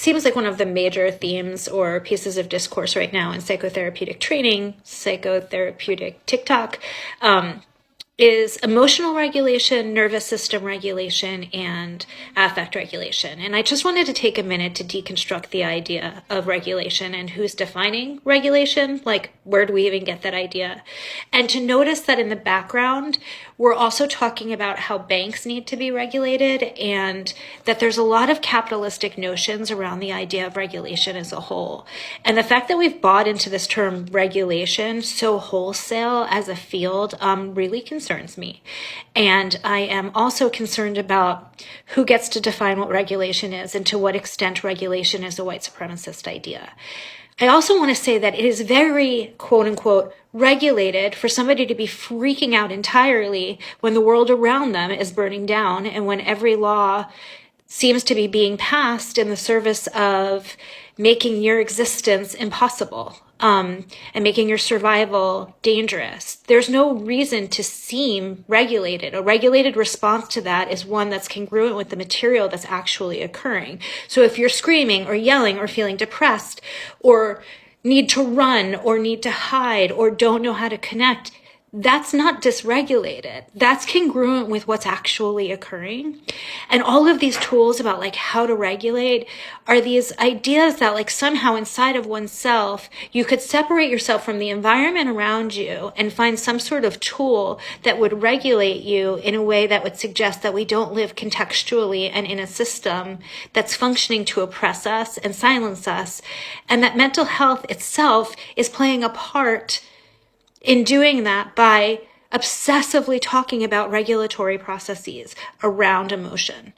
seems like one of the major themes or pieces of discourse right now in psychotherapeutic training, psychotherapeutic TikTok, is emotional regulation, nervous system regulation, and affect regulation. And I just wanted to take a minute to deconstruct the idea of regulation and who's defining regulation, like where do we even get that idea? And to notice that in the background, we're also talking about how banks need to be regulated and that there's a lot of capitalistic notions around the idea of regulation as a whole. And the fact that we've bought into this term regulation so wholesale as a field really concerns me. And I am also concerned about who gets to define what regulation is and to what extent regulation is a white supremacist idea. I also want to say that it is very, quote unquote, regulated for somebody to be freaking out entirely when the world around them is burning down and when every law seems to be being passed in the service of making your existence impossible, and making your survival dangerous. There's no reason to seem regulated. A regulated response to that is one that's congruent with the material that's actually occurring. So if you're screaming or yelling or feeling depressed or need to run or need to hide or don't know how to connect, that's not dysregulated. That's congruent with what's actually occurring. And all of these tools about like how to regulate are these ideas that like somehow inside of oneself, you could separate yourself from the environment around you and find some sort of tool that would regulate you in a way that would suggest that we don't live contextually and in a system that's functioning to oppress us and silence us. And that mental health itself is playing a part in doing that by obsessively talking about regulatory processes around emotion.